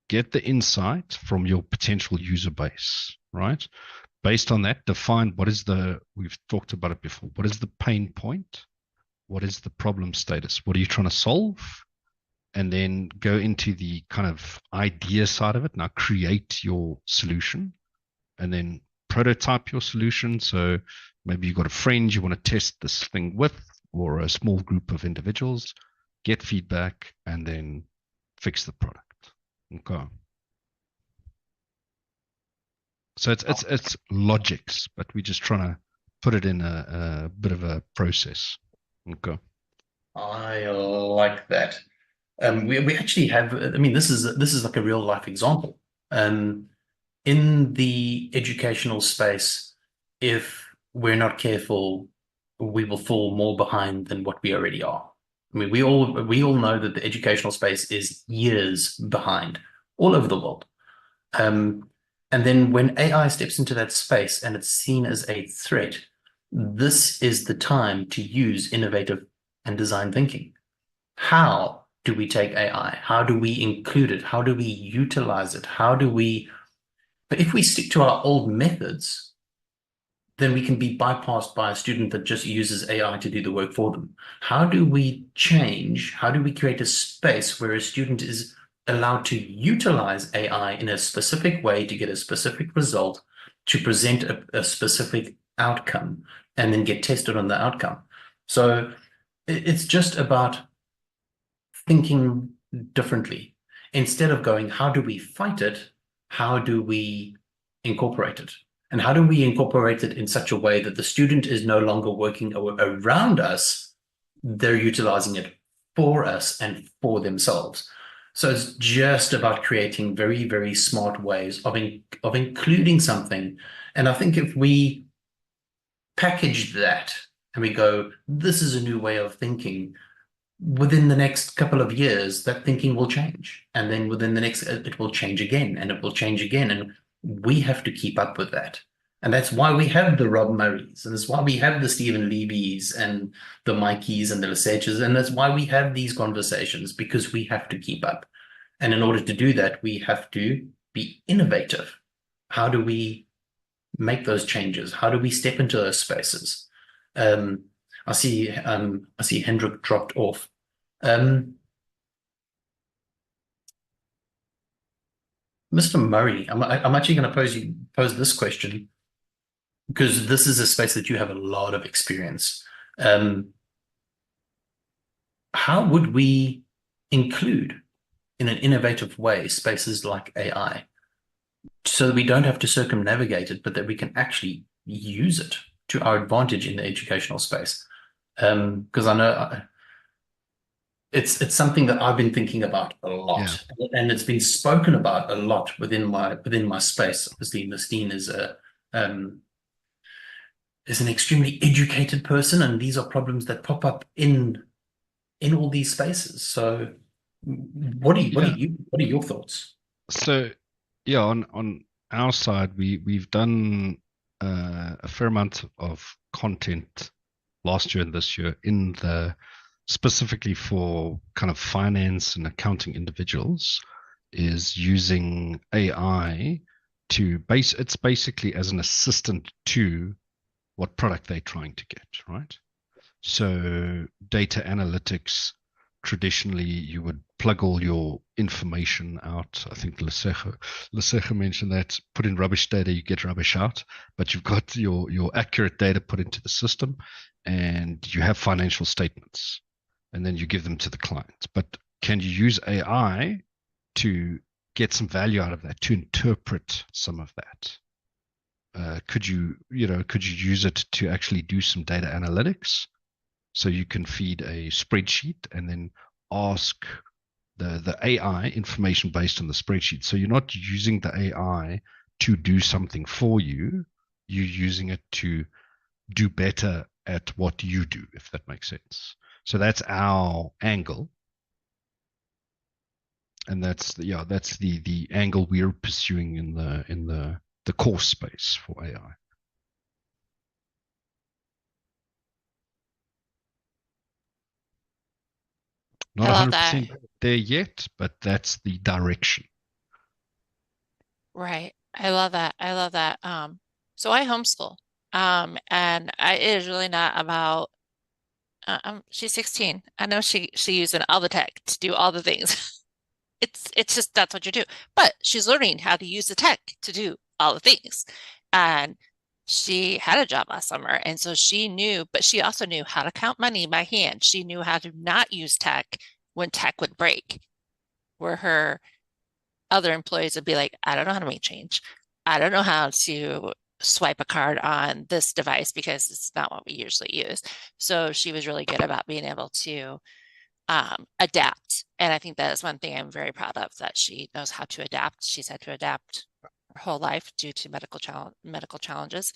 S4: get the insight from your potential user base, right? Based on that, define we've talked about it before, what is the pain point? What is the problem status? What are you trying to solve? And then go into the kind of idea side of it. Now create your solution and then prototype your solution. So maybe you've got a friend you want to test this thing with, or a small group of individuals, get feedback, and then fix the product. Okay. So it's logics, but we're just trying to put it in a bit of a process. Okay.
S3: I like that. We actually have, I mean, this is like a real life example. In the educational space, if we're not careful, we will fall more behind than what we already are. I mean, we all know that the educational space is years behind all over the world. And then when AI steps into that space and it's seen as a threat, this is the time to use innovative and design thinking. How do we take AI? How do we include it? How do we utilize it? But if we stick to our old methods, then we can be bypassed by a student that just uses AI to do the work for them. How do we change? How do we create a space where a student is allowed to utilize AI in a specific way to get a specific result, to present a specific outcome, and then get tested on the outcome? So it's just about thinking differently. Instead of going, how do we fight it? How do we incorporate it? And how do we incorporate it in such a way that the student is no longer working around us, they're utilizing it for us and for themselves. So it's just about creating very, very smart ways of including something. And I think if we package that and we go, this is a new way of thinking, within the next couple of years, that thinking will change. And then within the next, it will change again, and it will change again. And we have to keep up with that. And that's why we have the Rob Murrays, and that's why we have the Stephen Levys and the Mikeys and the Lesetjas. And that's why we have these conversations, because we have to keep up. And in order to do that, we have to be innovative. How do we make those changes? How do we step into those spaces? I see Hendrik dropped off. Mr. Murray, I'm actually going to pose this question, because this is a space that you have a lot of experience. How would we include, in an innovative way, spaces like AI, so that we don't have to circumnavigate it, but that we can actually use it to our advantage in the educational space? Because I know it's something that I've been thinking about a lot, and it's been spoken about a lot within my space. Obviously, Nastine is an extremely educated person, and these are problems that pop up in all these spaces. So, what are your thoughts?
S4: So, yeah, on our side, we've done a fair amount of content last year and this year specifically for kind of finance and accounting individuals, is using AI it's basically as an assistant to what product they're trying to get, right? So data analytics, traditionally you would plug all your information out. I think Lesetja mentioned that, put in rubbish data, you get rubbish out, but you've got your accurate data put into the system, and you have financial statements, and then you give them to the client. But can you use AI to get some value out of that, to interpret some of that? Could you use it to actually do some data analytics? So you can feed a spreadsheet and then ask the AI information based on the spreadsheet. So you're not using the AI to do something for you. You're using it to do better at what you do, if that makes sense. So that's our angle. And that's the angle we're pursuing in the course space for AI. Not
S2: I love that.
S4: 100% there yet, but that's the direction.
S2: Right. I love that. I love that. So I homeschool. And it is really not about she's 16. I know she's using all the tech to do all the things. It's just that's what you do. But she's learning how to use the tech to do all the things. And she had a job last summer, and so she knew, but she also knew how to count money by hand. She knew how to not use tech when tech would break, where her other employees would be like, I don't know how to make change. I don't know how to swipe a card on this device because it's not what we usually use. So she was really good about being able to adapt. And I think that is one thing I'm very proud of, that she knows how to adapt. She's had to adapt her whole life due to medical challenges.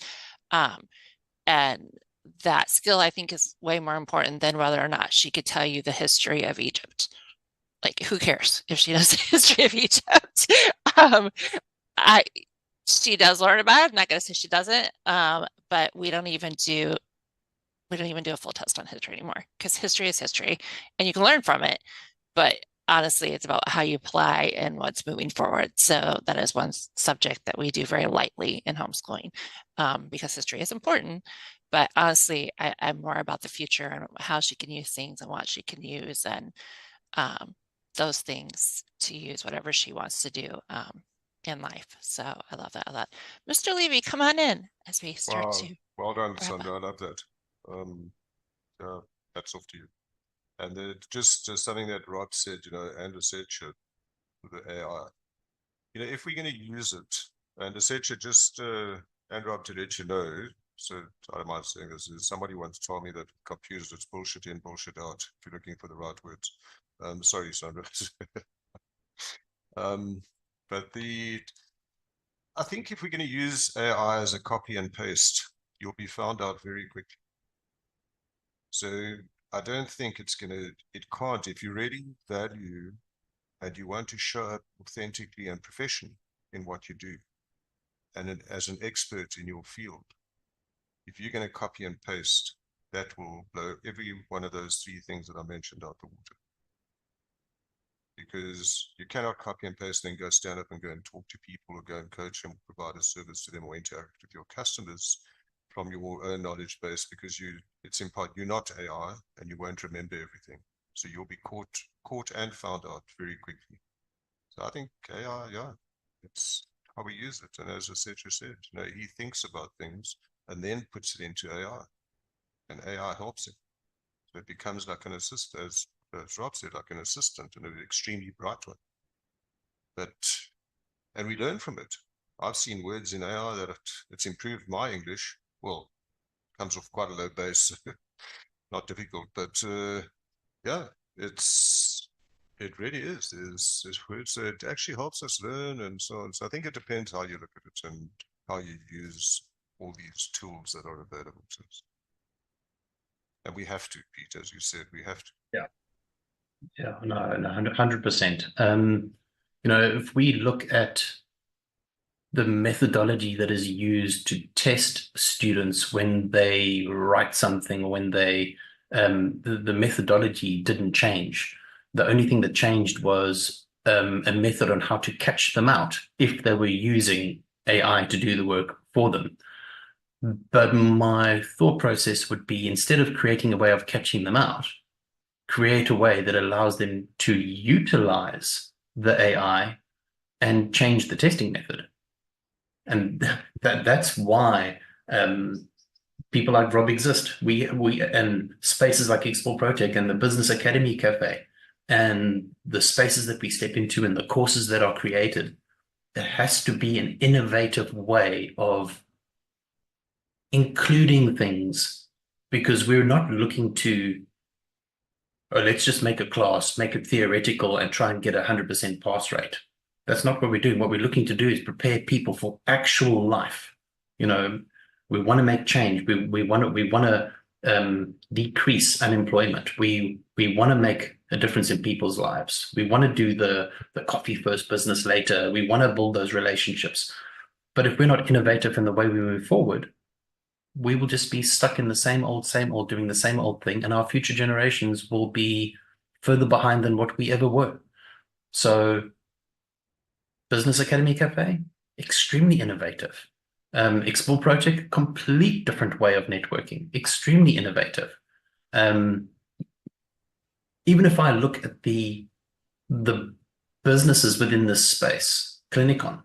S2: And that skill, I think, is way more important than whether or not she could tell you the history of Egypt. Like, who cares if she knows the history of Egypt? She does learn about it. I'm not going to say she doesn't, but we don't even do a full test on history anymore, because history is history and you can learn from it. But honestly, it's about how you apply and what's moving forward. So that is one subject that we do very lightly in homeschooling, because history is important. But honestly, I'm more about the future and how she can use things and what she can use, and those things to use whatever she wants to do in life. So I love that a lot. Mr. Levy, come on in as we start to.
S6: Well done,
S2: wrap
S6: Sondra.
S2: up.
S6: I love that. Hats off to you. And just something that Rob said, and Lesetja, with the AI. If we're going to use it, and Lesetja, just and Rob, to let you know, so I don't mind saying this, is somebody once told me that computers, it's bullshit in, bullshit out, if you're looking for the right words. Sorry, Sondra. But I think if we're going to use AI as a copy and paste, you'll be found out very quickly. So I don't think it can't, if you really value and you want to show up authentically and professionally in what you do, and as an expert in your field, if you're going to copy and paste, that will blow every one of those three things that I mentioned out the water. Because you cannot copy and paste, then go stand up and go and talk to people, or go and coach them, provide a service to them, or interact with your customers from your own knowledge base, because it's in part, you're not AI and you won't remember everything. So you'll be caught and found out very quickly. So I think AI, it's how we use it. And as Lesetja said, he thinks about things and then puts it into AI, and AI helps him. So it becomes like an assistant, as Rob said, like an assistant, and an extremely bright one. And we learn from it. I've seen words in AI that it's improved my English. Well, comes off quite a low base, not difficult, but it really is. There's words that actually helps us learn and so on. So I think it depends how you look at it and how you use all these tools that are available to us. And we have to, Pete, as you said, we have to.
S3: Yeah, no, 100%. If we look at the methodology that is used to test students when they write something, or when they, the methodology didn't change. The only thing that changed was a method on how to catch them out if they were using AI to do the work for them. But my thought process would be, instead of creating a way of catching them out, create a way that allows them to utilize the AI and change the testing method. And that's why people like Rob exist. We and spaces like Explore ProTech and the Business Academy Cafe and the spaces that we step into and the courses that are created, there has to be an innovative way of including things, because we're not looking to, oh, let's just make a class, make it theoretical and try and get 100% pass rate. That's not what we're doing. What we're looking to do is prepare people for actual life. You know, we want to make change. We want to decrease unemployment. We want to make a difference in people's lives. We want to do the coffee first, business later. We want to build those relationships. But if we're not innovative in the way we move forward, we will just be stuck in the same old, doing the same old thing, and our future generations will be further behind than what we ever were. So, Business Academy Cafe, extremely innovative. Explore ProTech, complete different way of networking, extremely innovative. Even if I look at the businesses within this space, Clinicon,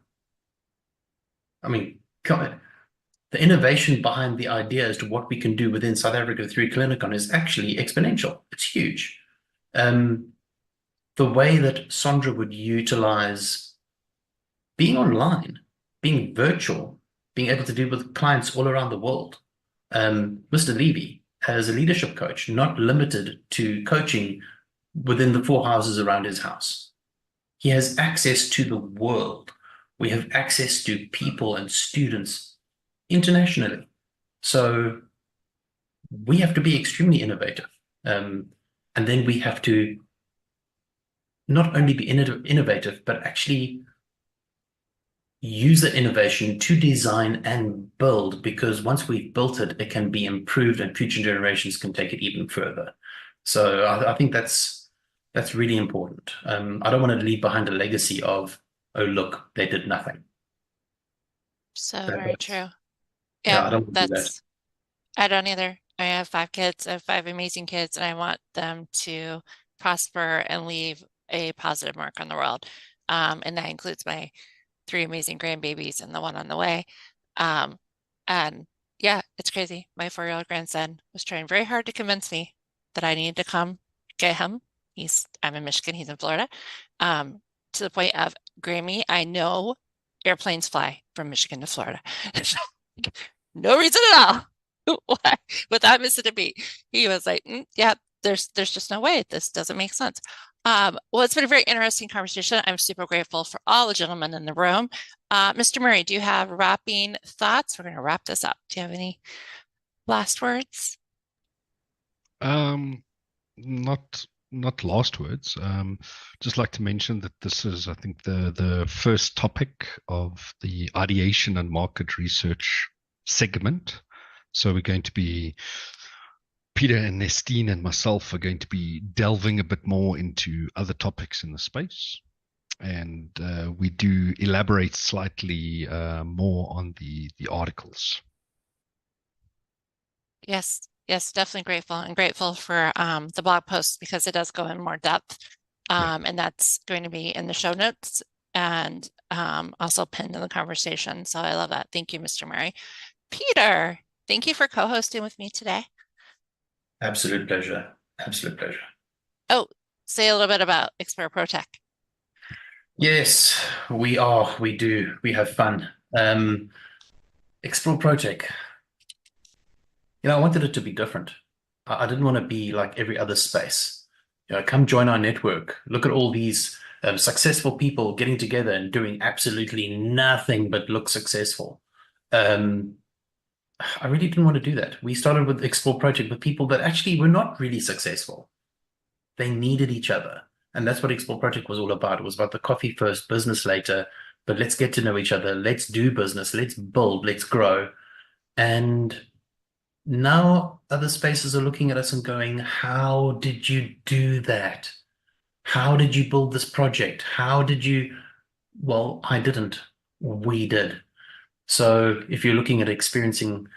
S3: I mean, the innovation behind the idea as to what we can do within South Africa through Clinicon is actually exponential. It's huge. The way that Sondra would utilize being online, being virtual, being able to deal with clients all around the world. Mr. Levy, as a leadership coach, not limited to coaching within the 4 houses around his house. He has access to the world. We have access to people and students internationally. So we have to be extremely innovative. And then we have to not only be innovative, but actually use the innovation to design and build, because once we've built it, it can be improved and future generations can take it even further. So I think that's really important. I don't want to leave behind a legacy of, oh, look, they did nothing.
S2: So very true.
S3: Yeah,
S2: Yeah,
S3: I don't want to do that.
S2: I don't either. I have 5 kids. I have 5 amazing kids, and I want them to prosper and leave a positive mark on the world. And that includes my 3 amazing grandbabies and the one on the way. And yeah, it's crazy. My 4-year-old grandson was trying very hard to convince me that I needed to come get him. I'm in Michigan, he's in Florida. To the point of, Grammy, I know airplanes fly from Michigan to Florida. No reason at all. Why? Without missing a beat. He was like, yeah, there's just no way. This doesn't make sense. Well, it's been a very interesting conversation. I'm super grateful for all the gentlemen in the room. Mr. Murray, do you have wrapping thoughts? We're going to wrap this up. Do you have any last words?
S4: Not last words. Just like to mention that this is, I think, the first topic of the ideation and market research segment. So we're going to be, Pieter and Nestine and myself are going to be delving a bit more into other topics in the space. And we do elaborate slightly more on the articles.
S2: Yes, definitely grateful, and grateful for the blog post, because it does go in more depth. And that's going to be in the show notes and also pinned in the conversation. So I love that. Thank you, Mr. Murray. Pieter, thank you for co-hosting with me today.
S3: Absolute pleasure. Absolute pleasure.
S2: Oh, say a little bit about Explore ProTech.
S3: Yes, we are. We do. We have fun. Explore ProTech. I wanted it to be different. I didn't want to be like every other space. Come join our network. Look at all these successful people getting together and doing absolutely nothing but look successful. I really didn't want to do that. We started with Explore ProTech with people that actually were not really successful. They needed each other. And that's what Explore ProTech was all about. It was about the coffee first, business later, but let's get to know each other. Let's do business. Let's build. Let's grow. And now other spaces are looking at us and going, how did you do that? How did you build this project? How did you? Well, I didn't. We did. So if you're looking at experiencing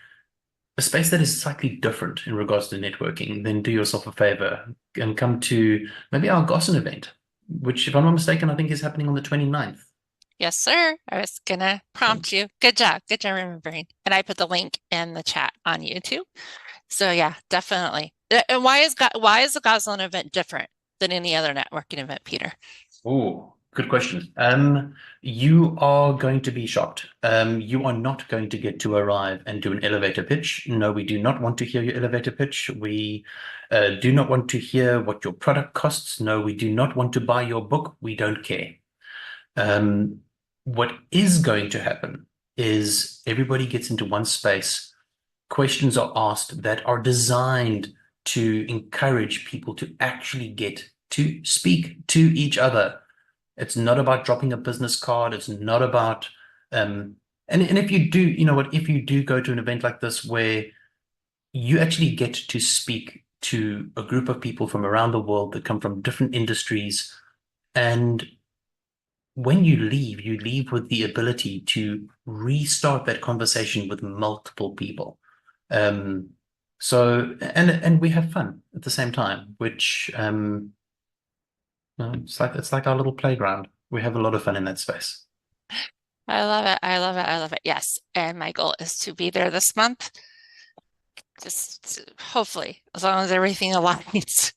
S3: a space that is slightly different in regards to networking, then do yourself a favor and come to maybe our Gossen event, which, if I'm not mistaken, I think is happening on the 29th.
S2: Yes, sir. I was going to prompt you. Good job. Good job remembering. And I put the link in the chat on YouTube. So yeah, definitely. And why is the Goslin event different? than any other networking event, Peter?
S3: Oh, good question. You are going to be shocked. You are not going to get to arrive and do an elevator pitch. No, we do not want to hear your elevator pitch. We do not want to hear what your product costs. No, we do not want to buy your book. We don't care. What is going to happen is everybody gets into one space. Questions are asked that are designed to encourage people to actually get to speak to each other. It's not about dropping a business card. It's not about, and if you do, you know what, if you do go to an event like this where you actually get to speak to a group of people from around the world that come from different industries, and when you leave with the ability to restart that conversation with multiple people. So, and we have fun at the same time, which, it's like our little playground. We have a lot of fun in that space.
S2: I love it. I love it. I love it. Yes. And my goal is to be there this month. Just hopefully, as long as everything aligns.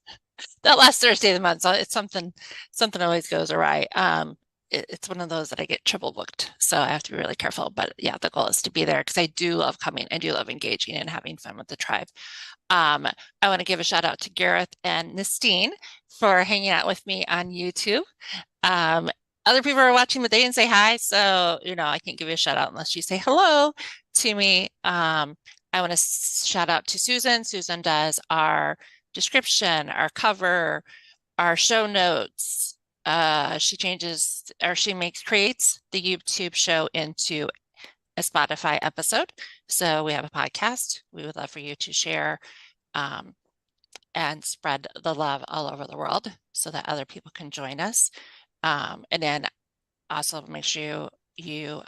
S2: That last Thursday of the month, so it's something always goes awry. It's one of those that I get triple booked, so I have to be really careful. But yeah, the goal is to be there because I do love coming. I do love engaging and having fun with the tribe. I want to give a shout out to Gareth and Nistine for hanging out with me on YouTube. Other people are watching, but they didn't say hi, so I can't give you a shout out unless you say hello to me. I want to shout out to Susan. Susan does our description, our cover, our show notes. She creates the YouTube show into a Spotify episode. So we have a podcast. We would love for you to share and spread the love all over the world so that other people can join us. And then also make sure you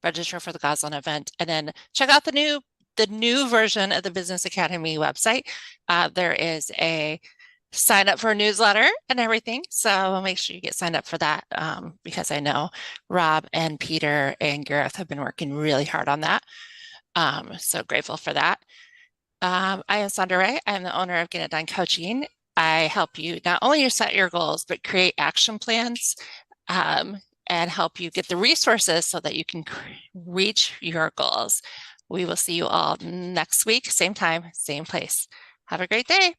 S2: register for the Goslin event, and then check out the new version of the Business Academy website. There is a sign up for a newsletter and everything. So make sure you get signed up for that because I know Rob and Peter and Gareth have been working really hard on that. So grateful for that. I am Sondra Ray. I'm the owner of Get It Done Coaching. I help you not only set your goals, but create action plans and help you get the resources so that you can reach your goals. We will see you all next week, same time, same place. Have a great day.